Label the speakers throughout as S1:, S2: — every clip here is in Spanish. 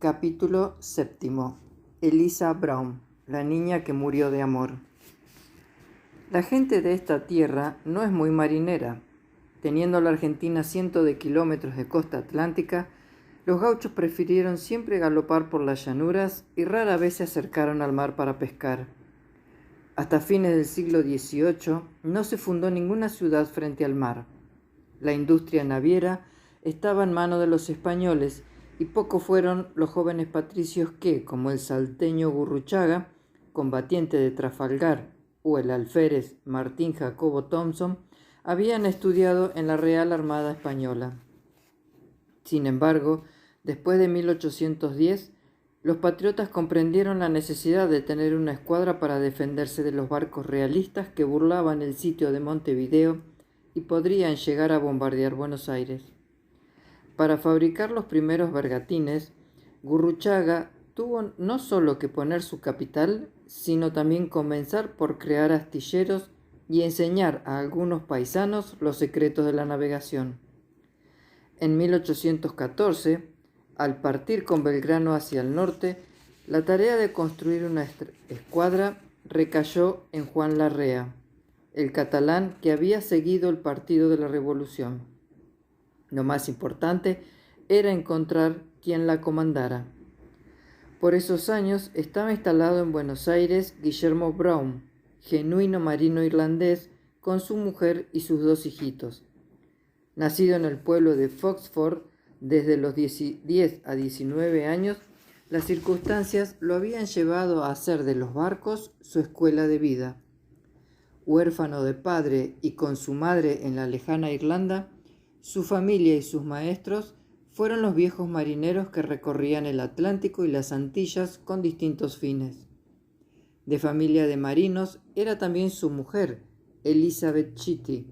S1: Capítulo 7. Eliza Brown, la niña que murió de amor. La gente de esta tierra no es muy marinera. Teniendo la Argentina cientos de kilómetros de costa atlántica, los gauchos prefirieron siempre galopar por las llanuras y rara vez se acercaron al mar para pescar. Hasta fines del siglo XVIII no se fundó ninguna ciudad frente al mar. La industria naviera estaba en manos de los españoles y pocos fueron los jóvenes patricios que, como el salteño Gurruchaga, combatiente de Trafalgar, o el alférez Martín Jacobo Thompson, habían estudiado en la Real Armada Española. Sin embargo, después de 1810, los patriotas comprendieron la necesidad de tener una escuadra para defenderse de los barcos realistas que burlaban el sitio de Montevideo y podrían llegar a bombardear Buenos Aires. Para fabricar los primeros bergatines, Gurruchaga tuvo no solo que poner su capital, sino también comenzar por crear astilleros y enseñar a algunos paisanos los secretos de la navegación. En 1814, al partir con Belgrano hacia el norte, la tarea de construir una escuadra recayó en Juan Larrea, el catalán que había seguido el partido de la Revolución. Lo más importante era encontrar quien la comandara. Por esos años estaba instalado en Buenos Aires Guillermo Brown, genuino marino irlandés, con su mujer y sus 2 hijitos. Nacido en el pueblo de Foxford, desde los 10 a 19 años, las circunstancias lo habían llevado a hacer de los barcos su escuela de vida. Huérfano de padre y con su madre en la lejana Irlanda, su familia y sus maestros fueron los viejos marineros que recorrían el Atlántico y las Antillas con distintos fines. De familia de marinos era también su mujer, Elizabeth Chitty,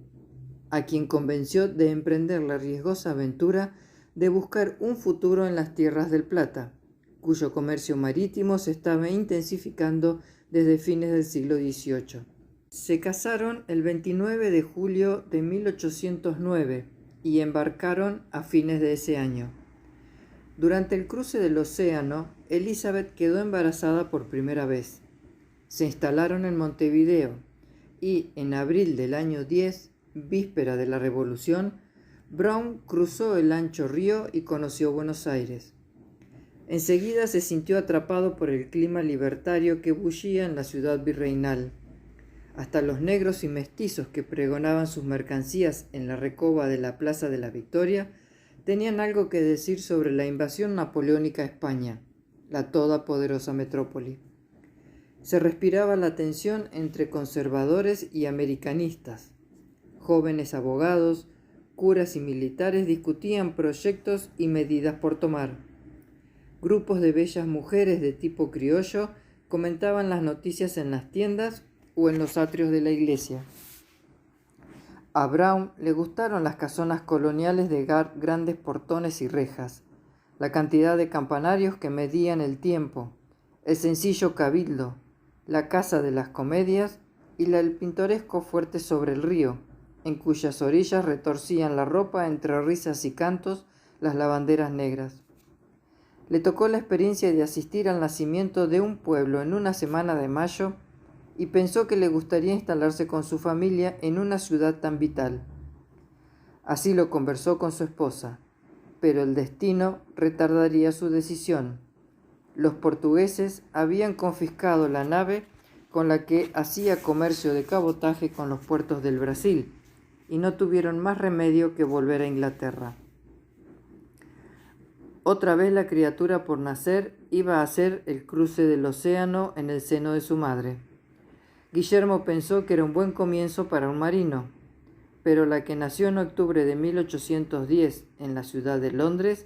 S1: a quien convenció de emprender la riesgosa aventura de buscar un futuro en las tierras del Plata, cuyo comercio marítimo se estaba intensificando desde fines del siglo XVIII. Se casaron el 29 de julio de 1809 y embarcaron a fines de ese año. Durante el cruce del océano, Elizabeth quedó embarazada por primera vez. Se instalaron en Montevideo y, en abril del año 10, víspera de la Revolución, Brown cruzó el ancho río y conoció Buenos Aires. Enseguida se sintió atrapado por el clima libertario que bullía en la ciudad virreinal. Hasta los negros y mestizos que pregonaban sus mercancías en la recoba de la Plaza de la Victoria tenían algo que decir sobre la invasión napoleónica a España, la todopoderosa metrópoli. Se respiraba la tensión entre conservadores y americanistas. Jóvenes abogados, curas y militares discutían proyectos y medidas por tomar. Grupos de bellas mujeres de tipo criollo comentaban las noticias en las tiendas o en los atrios de la iglesia. A Brown le gustaron las casonas coloniales de grandes portones y rejas, la cantidad de campanarios que medían el tiempo, el sencillo cabildo, la casa de las comedias y el pintoresco fuerte sobre el río, en cuyas orillas retorcían la ropa entre risas y cantos las lavanderas negras. Le tocó la experiencia de asistir al nacimiento de un pueblo en una semana de mayo y pensó que le gustaría instalarse con su familia en una ciudad tan vital. Así lo conversó con su esposa, pero el destino retardaría su decisión. Los portugueses habían confiscado la nave con la que hacía comercio de cabotaje con los puertos del Brasil y no tuvieron más remedio que volver a Inglaterra. Otra vez la criatura por nacer iba a hacer el cruce del océano en el seno de su madre. Guillermo pensó que era un buen comienzo para un marino, pero la que nació en octubre de 1810 en la ciudad de Londres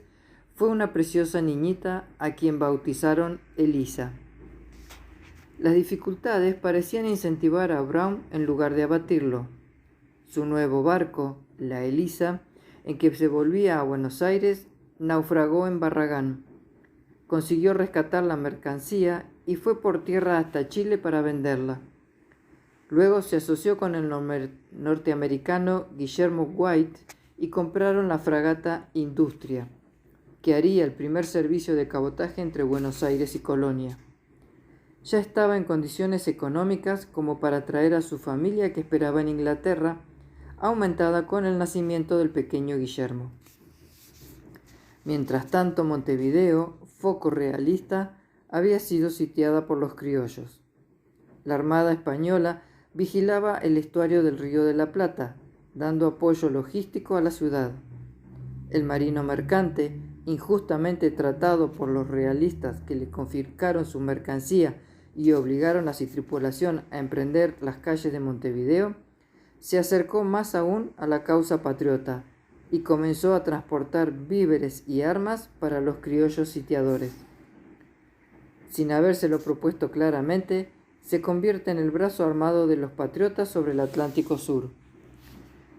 S1: fue una preciosa niñita a quien bautizaron Eliza. Las dificultades parecían incentivar a Brown en lugar de abatirlo. Su nuevo barco, la Eliza, en que se volvía a Buenos Aires, naufragó en Barragán. Consiguió rescatar la mercancía y fue por tierra hasta Chile para venderla. Luego se asoció con el norteamericano Guillermo White y compraron la fragata Industria. que haría el primer servicio de cabotaje entre Buenos Aires y Colonia. Ya estaba en condiciones económicas como para traer a su familia que esperaba en Inglaterra, aumentada con el nacimiento del pequeño Guillermo. Mientras tanto, Montevideo, foco realista, había sido sitiada por los criollos. La Armada española vigilaba el estuario del Río de la Plata, dando apoyo logístico a la ciudad. El marino mercante, injustamente tratado por los realistas que le confiscaron su mercancía y obligaron a su tripulación a emprender las calles de Montevideo, se acercó más aún a la causa patriota y comenzó a transportar víveres y armas para los criollos sitiadores. Sin habérselo propuesto claramente, se convierte en el brazo armado de los patriotas sobre el Atlántico Sur.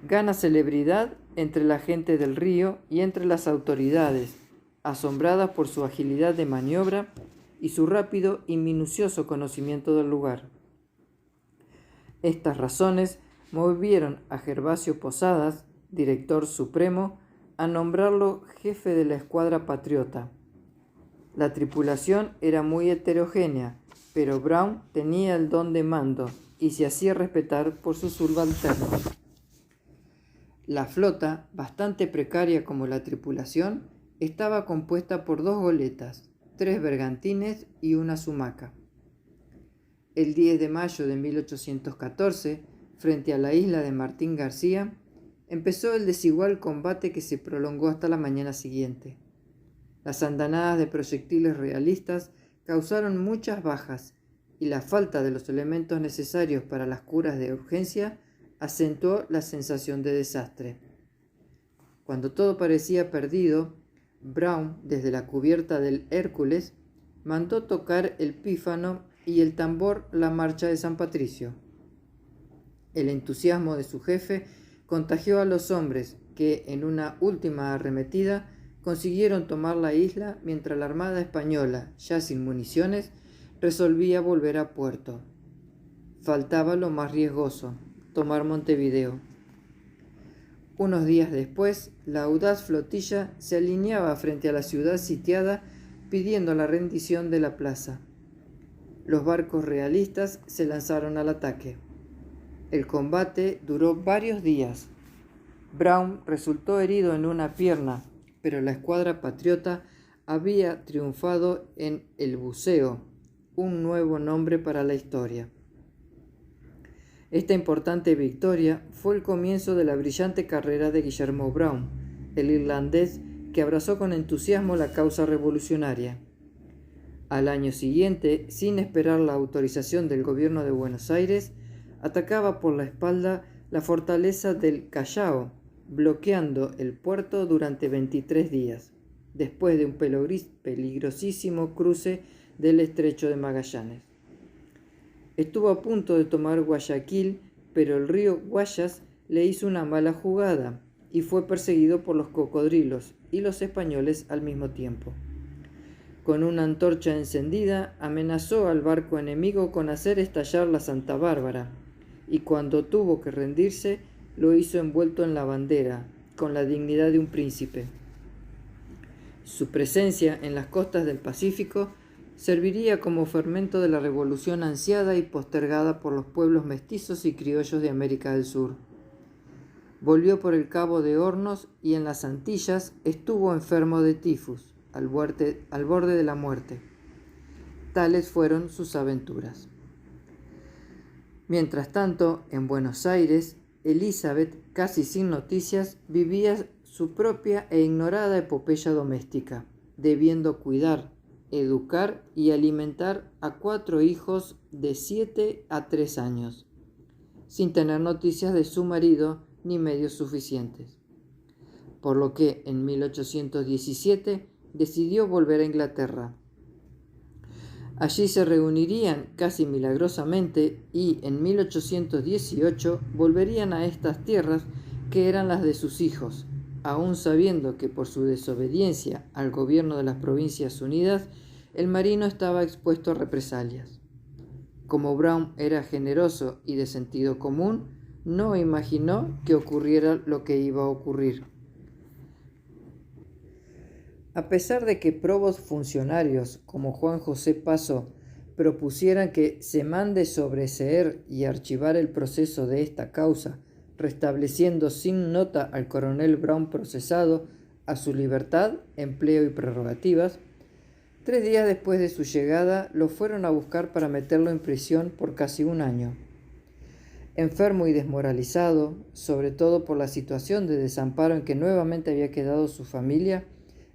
S1: Gana celebridad entre la gente del río y entre las autoridades, asombradas por su agilidad de maniobra y su rápido y minucioso conocimiento del lugar. Estas razones movieron a Gervasio Posadas, director supremo, a nombrarlo jefe de la escuadra patriota. La tripulación era muy heterogénea, pero Brown tenía el don de mando y se hacía respetar por sus subalternos. La flota, bastante precaria como la tripulación, estaba compuesta por 2 goletas, 3 bergantines y una sumaca. El 10 de mayo de 1814, frente a la isla de Martín García, empezó el desigual combate que se prolongó hasta la mañana siguiente. Las andanadas de proyectiles realistas causaron muchas bajas y la falta de los elementos necesarios para las curas de urgencia acentuó la sensación de desastre. Cuando todo parecía perdido, Brown, desde la cubierta del Hércules, mandó tocar el pífano y el tambor la marcha de San Patricio. El entusiasmo de su jefe contagió a los hombres que, en una última arremetida, consiguieron tomar la isla mientras la Armada española, ya sin municiones, resolvía volver a puerto. Faltaba lo más riesgoso, tomar Montevideo. Unos días después, la audaz flotilla se alineaba frente a la ciudad sitiada pidiendo la rendición de la plaza. Los barcos realistas se lanzaron al ataque. El combate duró varios días. Brown resultó herido en una pierna, pero la escuadra patriota había triunfado en el buceo, un nuevo nombre para la historia. Esta importante victoria fue el comienzo de la brillante carrera de Guillermo Brown, el irlandés que abrazó con entusiasmo la causa revolucionaria. Al año siguiente, sin esperar la autorización del gobierno de Buenos Aires, atacaba por la espalda la fortaleza del Callao, bloqueando el puerto durante 23 días, después de un peligrosísimo cruce del estrecho de Magallanes. Estuvo a punto de tomar Guayaquil, pero el río Guayas le hizo una mala jugada y fue perseguido por los cocodrilos y los españoles al mismo tiempo. Con una antorcha encendida, amenazó al barco enemigo con hacer estallar la Santa Bárbara, y cuando tuvo que rendirse, lo hizo envuelto en la bandera, con la dignidad de un príncipe. Su presencia en las costas del Pacífico serviría como fermento de la revolución ansiada y postergada por los pueblos mestizos y criollos de América del Sur. Volvió por el Cabo de Hornos y en las Antillas estuvo enfermo de tifus, al borde de la muerte. Tales fueron sus aventuras. Mientras tanto, en Buenos Aires, Elizabeth, casi sin noticias, vivía su propia e ignorada epopeya doméstica, debiendo cuidar, educar y alimentar a 4 hijos de 7 a 3 años, sin tener noticias de su marido ni medios suficientes. Por lo que en 1817 decidió volver a Inglaterra. Allí se reunirían casi milagrosamente y en 1818 volverían a estas tierras que eran las de sus hijos, aún sabiendo que por su desobediencia al gobierno de las Provincias Unidas, el marino estaba expuesto a represalias. Como Brown era generoso y de sentido común, no imaginó que ocurriera lo que iba a ocurrir. A pesar de que probos funcionarios como Juan José Paso propusieran que se mande sobreseer y archivar el proceso de esta causa, restableciendo sin nota al coronel Brown procesado a su libertad, empleo y prerrogativas, 3 días después de su llegada lo fueron a buscar para meterlo en prisión por casi un año. Enfermo y desmoralizado, sobre todo por la situación de desamparo en que nuevamente había quedado su familia,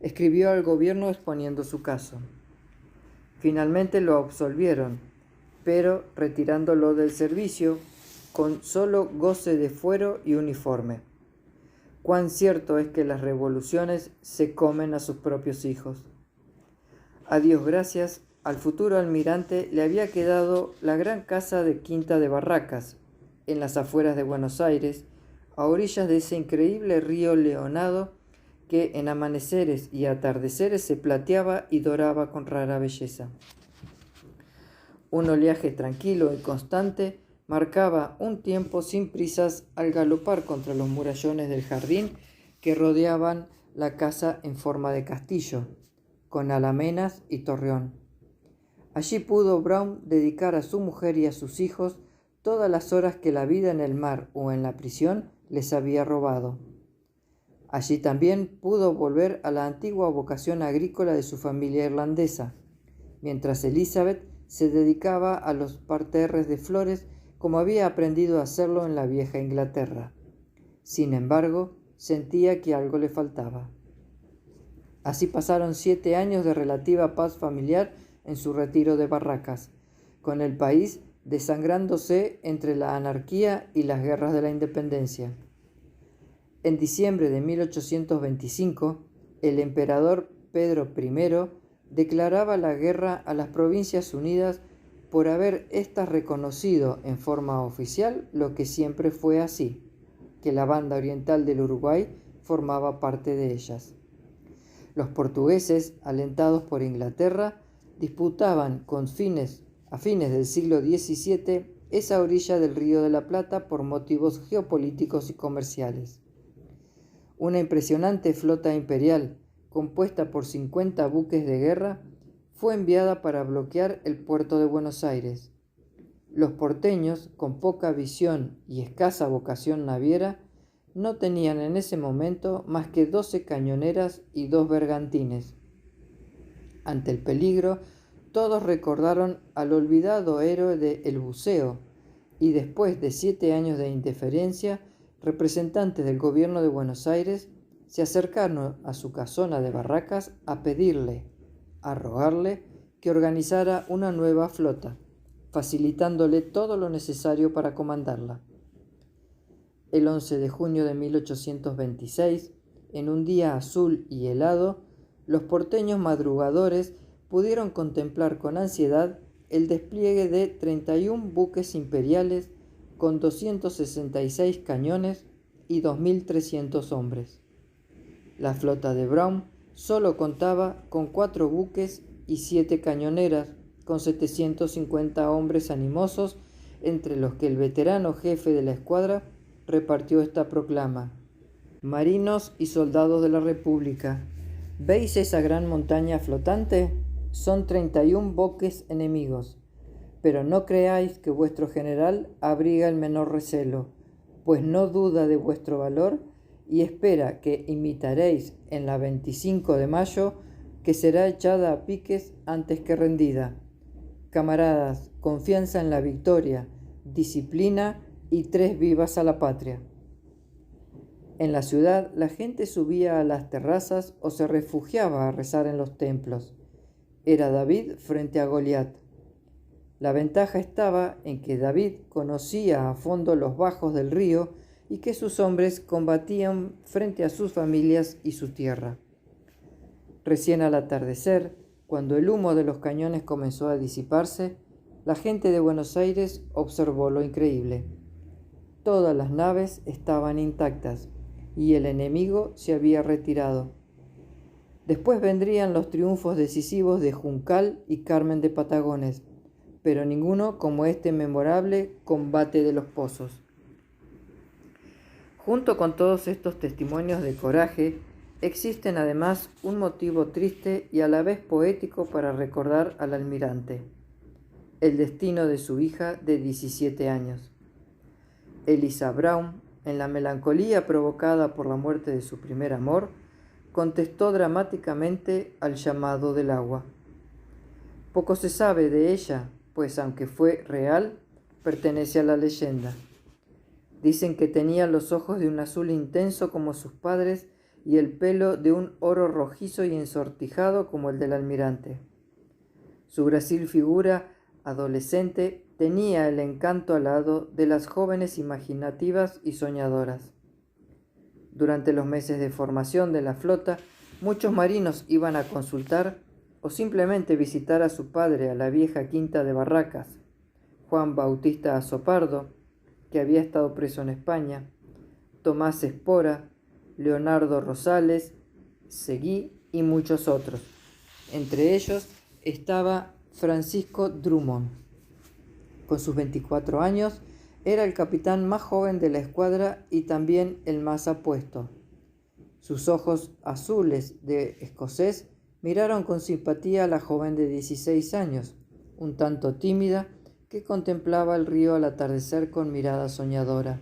S1: escribió al gobierno exponiendo su caso. Finalmente lo absolvieron, pero retirándolo del servicio con solo goce de fuero y uniforme. Cuán cierto es que las revoluciones se comen a sus propios hijos. A Dios gracias, al futuro almirante le había quedado la gran casa de Quinta de Barracas, en las afueras de Buenos Aires, a orillas de ese increíble río Leonado que en amaneceres y atardeceres se plateaba y doraba con rara belleza. Un oleaje tranquilo y constante marcaba un tiempo sin prisas al galopar contra los murallones del jardín que rodeaban la casa en forma de castillo, con alamenas y torreón. Allí pudo Brown dedicar a su mujer y a sus hijos todas las horas que la vida en el mar o en la prisión les había robado. Allí también pudo volver a la antigua vocación agrícola de su familia irlandesa, mientras Elizabeth se dedicaba a los parterres de flores como había aprendido a hacerlo en la vieja Inglaterra. Sin embargo, sentía que algo le faltaba. Así pasaron 7 años de relativa paz familiar en su retiro de Barracas, con el país desangrándose entre la anarquía y las guerras de la independencia. En diciembre de 1825, el emperador Pedro I declaraba la guerra a las Provincias Unidas por haber éstas reconocido en forma oficial lo que siempre fue así, que la banda oriental del Uruguay formaba parte de ellas. Los portugueses, alentados por Inglaterra, disputaban a fines del siglo XVII esa orilla del Río de la Plata por motivos geopolíticos y comerciales. Una impresionante flota imperial, compuesta por 50 buques de guerra, fue enviada para bloquear el puerto de Buenos Aires. Los porteños, con poca visión y escasa vocación naviera, no tenían en ese momento más que 12 cañoneras y 2 bergantines. Ante el peligro, todos recordaron al olvidado héroe de El Buceo, y después de 7 años de indiferencia, representantes del gobierno de Buenos Aires se acercaron a su casona de Barracas a pedirle, a rogarle que organizara una nueva flota, facilitándole todo lo necesario para comandarla. El 11 de junio de 1826, en un día azul y helado, los porteños madrugadores pudieron contemplar con ansiedad el despliegue de 31 buques imperiales con 266 cañones y 2.300 hombres. La flota de Brown solo contaba con 4 buques y 7 cañoneras, con 750 hombres animosos, entre los que el veterano jefe de la escuadra repartió esta proclama: «Marinos y soldados de la República, ¿veis esa gran montaña flotante? Son 31 buques enemigos. Pero no creáis que vuestro general abriga el menor recelo, pues no duda de vuestro valor y espera que imitaréis en la 25 de mayo, que será echada a piques antes que rendida. Camaradas, confianza en la victoria, disciplina y 3 vivas a la patria». En la ciudad la gente subía a las terrazas o se refugiaba a rezar en los templos. Era David frente a Goliat. La ventaja estaba en que David conocía a fondo los bajos del río y que sus hombres combatían frente a sus familias y su tierra. Recién al atardecer, cuando el humo de los cañones comenzó a disiparse, la gente de Buenos Aires observó lo increíble. Todas las naves estaban intactas y el enemigo se había retirado. Después vendrían los triunfos decisivos de Juncal y Carmen de Patagones, pero ninguno como este memorable combate de los Pozos. Junto con todos estos testimonios de coraje, Existen además un motivo triste y a la vez poético para recordar al almirante: el destino de su hija de 17 años. Eliza Brown, en la melancolía provocada por la muerte de su primer amor, contestó dramáticamente al llamado del agua. Poco se sabe de ella, pues aunque fue real, pertenece a la leyenda. Dicen que tenía los ojos de un azul intenso como sus padres y el pelo de un oro rojizo y ensortijado como el del almirante. Su grácil figura adolescente tenía el encanto alado de las jóvenes imaginativas y soñadoras. Durante los meses de formación de la flota, muchos marinos iban a consultar o simplemente visitar a su padre a la vieja quinta de Barracas, Juan Bautista Azopardo, que había estado preso en España, Tomás Espora, Leonardo Rosales, Seguí y muchos otros. Entre ellos estaba Francisco Drummond. Con sus 24 años, era el capitán más joven de la escuadra y también el más apuesto. Sus ojos azules de escocés miraron con simpatía a la joven de 16 años, un tanto tímida, que contemplaba el río al atardecer con mirada soñadora.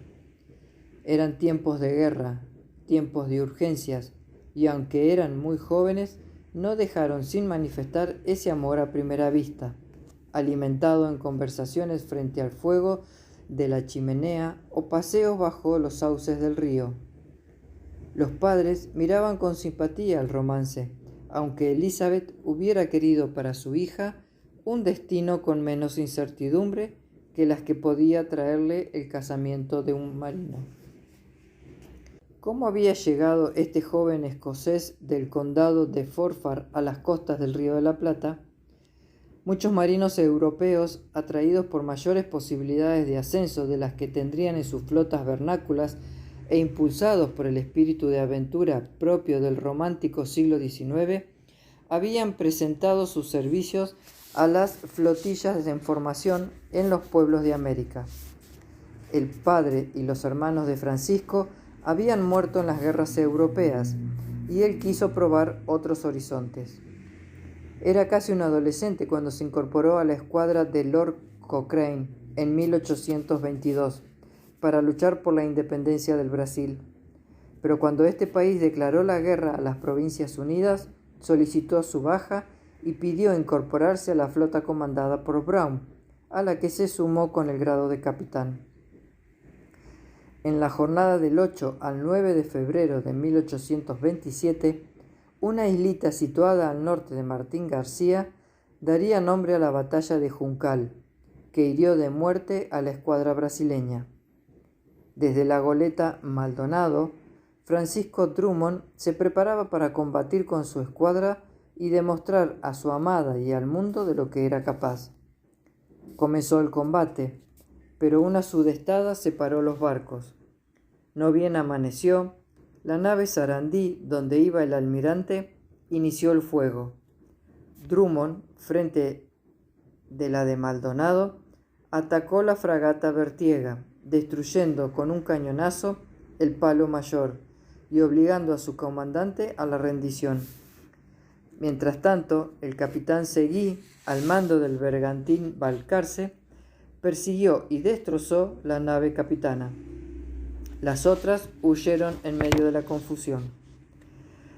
S1: Eran tiempos de guerra, tiempos de urgencias, y aunque eran muy jóvenes, no dejaron sin manifestar ese amor a primera vista, alimentado en conversaciones frente al fuego de la chimenea o paseos bajo los sauces del río. Los padres miraban con simpatía el romance, aunque Elizabeth hubiera querido para su hija un destino con menos incertidumbre que las que podía traerle el casamiento de un marino. ¿Cómo había llegado este joven escocés del condado de Forfar a las costas del Río de la Plata? Muchos marinos europeos, atraídos por mayores posibilidades de ascenso de las que tendrían en sus flotas vernáculas e impulsados por el espíritu de aventura propio del romántico siglo XIX, habían presentado sus servicios a las flotillas en formación en los pueblos de América. El padre y los hermanos de Francisco habían muerto en las guerras europeas y él quiso probar otros horizontes. Era casi un adolescente cuando se incorporó a la escuadra de Lord Cochrane en 1822 para luchar por la independencia del Brasil. Pero cuando este país declaró la guerra a las Provincias Unidas, solicitó su baja y pidió incorporarse a la flota comandada por Brown, a la que se sumó con el grado de capitán. En la jornada del 8 al 9 de febrero de 1827, una islita situada al norte de Martín García daría nombre a la batalla de Juncal, que hirió de muerte a la escuadra brasileña. Desde la goleta Maldonado, Francisco Drummond se preparaba para combatir con su escuadra y demostrar a su amada y al mundo de lo que era capaz. Comenzó el combate, pero una sudestada separó los barcos. No bien amaneció, la nave Sarandí, donde iba el almirante, inició el fuego. Drummond, frente de la de Maldonado, atacó la fragata Bertiega, destruyendo con un cañonazo el palo mayor y obligando a su comandante a la rendición. Mientras tanto, el capitán Seguí, al mando del bergantín Balcarce, persiguió y destrozó la nave capitana. Las otras huyeron en medio de la confusión.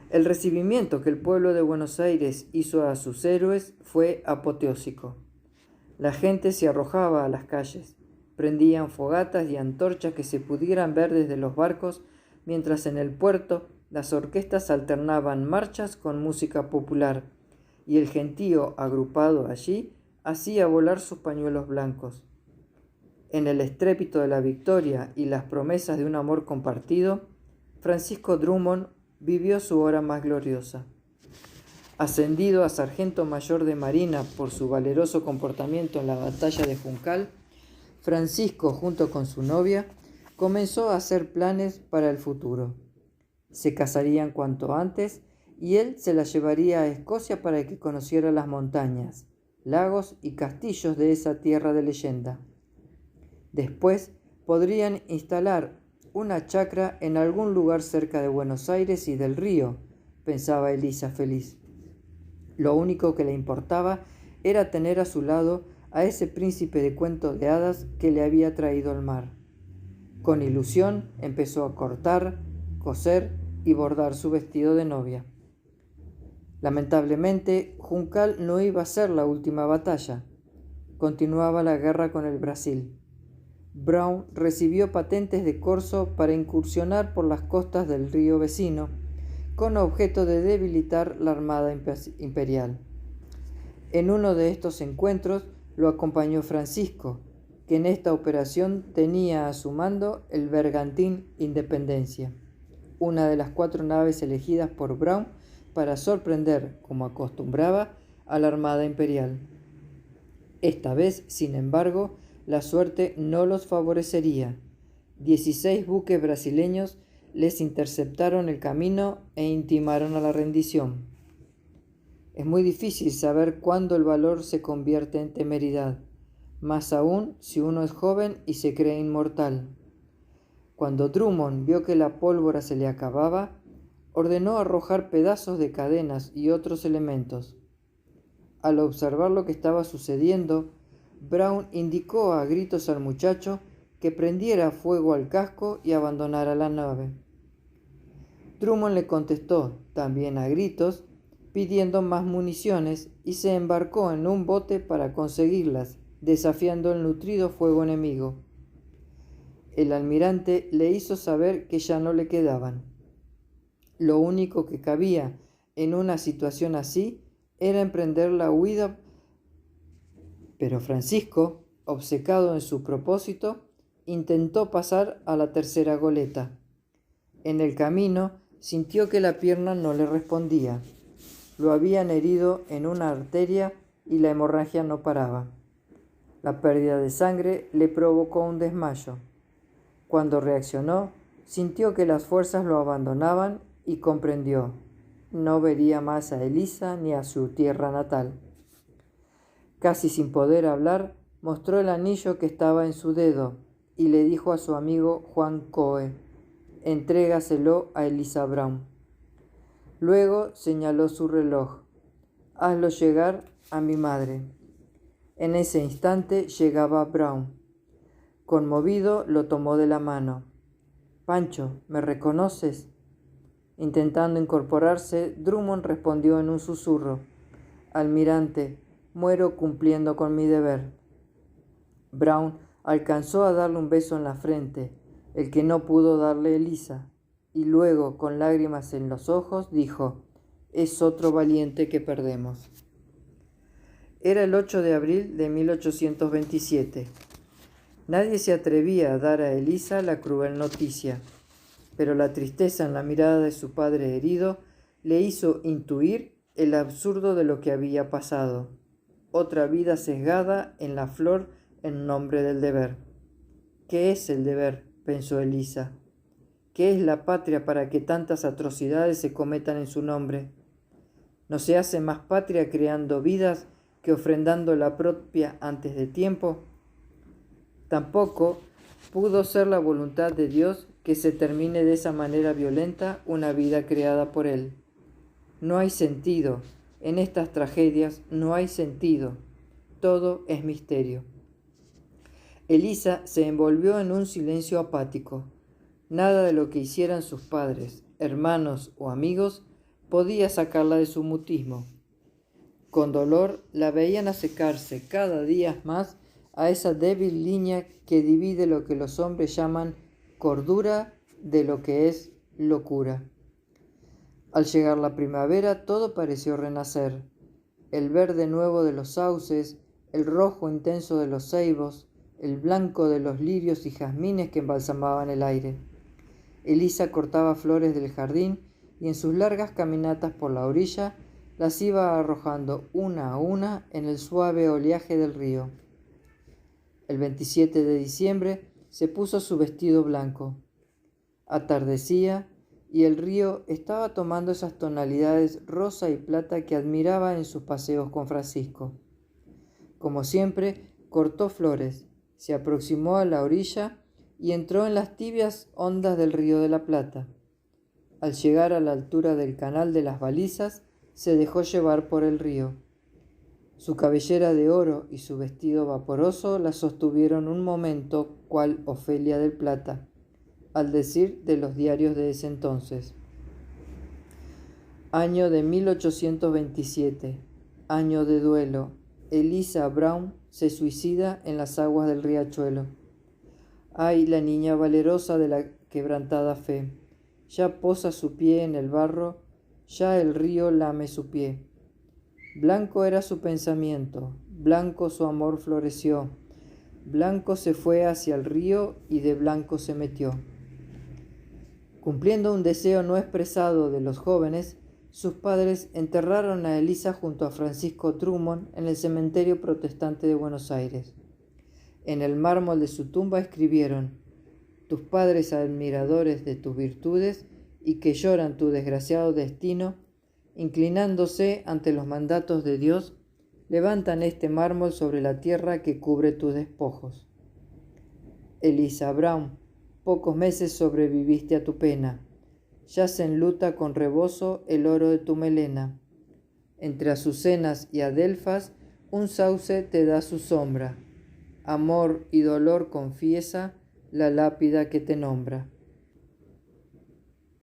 S1: El recibimiento que el pueblo de Buenos Aires hizo a sus héroes fue apoteósico. La gente se arrojaba a las calles, prendían fogatas y antorchas que se pudieran ver desde los barcos, mientras en el puerto las orquestas alternaban marchas con música popular, y el gentío agrupado allí hacía volar sus pañuelos blancos. En el estrépito de la victoria y las promesas de un amor compartido, Francisco Drummond vivió su hora más gloriosa. Ascendido a sargento mayor de marina por su valeroso comportamiento en la batalla de Juncal, Francisco, junto con su novia, comenzó a hacer planes para el futuro. Se casarían cuanto antes y él se la llevaría a Escocia para que conociera las montañas, lagos y castillos de esa tierra de leyenda. Después podrían instalar una chacra en algún lugar cerca de Buenos Aires y del río, pensaba Elisa feliz. Lo único que le importaba era tener a su lado a ese príncipe de cuentos de hadas que le había traído al mar. Con ilusión empezó a cortar, coser y bordar su vestido de novia. Lamentablemente, Juncal no iba a ser la última batalla. Continuaba la guerra con el Brasil. Brown recibió patentes de corso para incursionar por las costas del río vecino, con objeto de debilitar la armada imperial. En uno de estos encuentros lo acompañó Francisco, que en esta operación tenía a su mando el bergantín Independencia, una de las 4 naves elegidas por Brown para sorprender, como acostumbraba, a la armada imperial. Esta vez, sin embargo, la suerte no los favorecería. 16 buques brasileños les interceptaron el camino e intimaron a la rendición. Es muy difícil saber cuándo el valor se convierte en temeridad, más aún si uno es joven y se cree inmortal. Cuando Drummond vio que la pólvora se le acababa, ordenó arrojar pedazos de cadenas y otros elementos. Al observar lo que estaba sucediendo, Brown indicó a gritos al muchacho que prendiera fuego al casco y abandonara la nave. Drummond le contestó, también a gritos, pidiendo más municiones y se embarcó en un bote para conseguirlas, desafiando el nutrido fuego enemigo. El almirante le hizo saber que ya no le quedaban. Lo único que cabía en una situación así era emprender la huida, pero Francisco, obcecado en su propósito, intentó pasar a la tercera goleta. En el camino sintió que la pierna no le respondía. Lo habían herido en una arteria y la hemorragia no paraba. La pérdida de sangre le provocó un desmayo. Cuando reaccionó, sintió que las fuerzas lo abandonaban y comprendió. No vería más a Elisa ni a su tierra natal. Casi sin poder hablar, mostró el anillo que estaba en su dedo y le dijo a su amigo Juan Coe: «Entrégaselo a Elisa Brown». Luego señaló su reloj: «Hazlo llegar a mi madre». En ese instante llegaba Brown. Conmovido, lo tomó de la mano. «Pancho, ¿me reconoces?». Intentando incorporarse, Drummond respondió en un susurro: «Almirante, muero cumpliendo con mi deber». Brown alcanzó a darle un beso en la frente, el que no pudo darle Elisa, y luego, con lágrimas en los ojos, dijo: «Es otro valiente que perdemos». Era el 8 de abril de 1827. Nadie se atrevía a dar a Elisa la cruel noticia, pero la tristeza en la mirada de su padre herido le hizo intuir el absurdo de lo que había pasado. Otra vida sesgada en la flor en nombre del deber. ¿Qué es el deber?, pensó Elisa. ¿Qué es la patria para que tantas atrocidades se cometan en su nombre? ¿No se hace más patria creando vidas que ofrendando la propia antes de tiempo? Tampoco pudo ser la voluntad de Dios que se termine de esa manera violenta una vida creada por Él. No hay sentido. En estas tragedias no hay sentido. Todo es misterio. Elisa se envolvió en un silencio apático. Nada de lo que hicieran sus padres, hermanos o amigos podía sacarla de su mutismo. Con dolor la veían acercarse cada día más a esa débil línea que divide lo que los hombres llaman cordura de lo que es locura. Al llegar la primavera, todo pareció renacer. El verde nuevo de los sauces, el rojo intenso de los ceibos, el blanco de los lirios y jazmines que embalsamaban el aire. Elisa cortaba flores del jardín y en sus largas caminatas por la orilla las iba arrojando una a una en el suave oleaje del río. El 27 de diciembre se puso su vestido blanco. Atardecía y el río estaba tomando esas tonalidades rosa y plata que admiraba en sus paseos con Francisco. Como siempre, cortó flores, se aproximó a la orilla y entró en las tibias ondas del río de la Plata. Al llegar a la altura del canal de las Balizas, se dejó llevar por el río. Su cabellera de oro y su vestido vaporoso la sostuvieron un momento cual Ofelia del Plata, al decir de los diarios de ese entonces. Año de 1827, año de duelo. Elisa Brown se suicida en las aguas del riachuelo. Ay, la niña valerosa de la quebrantada fe, ya posa su pie en el barro, ya el río lame su pie. Blanco era su pensamiento, blanco su amor floreció, blanco se fue hacia el río y de blanco se metió. Cumpliendo un deseo no expresado de los jóvenes, sus padres enterraron a Elisa junto a Francisco Drummond en el cementerio protestante de Buenos Aires. En el mármol de su tumba escribieron: tus padres admiradores de tus virtudes y que lloran tu desgraciado destino, inclinándose ante los mandatos de Dios, levantan este mármol sobre la tierra que cubre tus despojos. Elisa Brown, pocos meses sobreviviste a tu pena, yace en luta con rebozo el oro de tu melena. Entre azucenas y adelfas un sauce te da su sombra, amor y dolor confiesa la lápida que te nombra.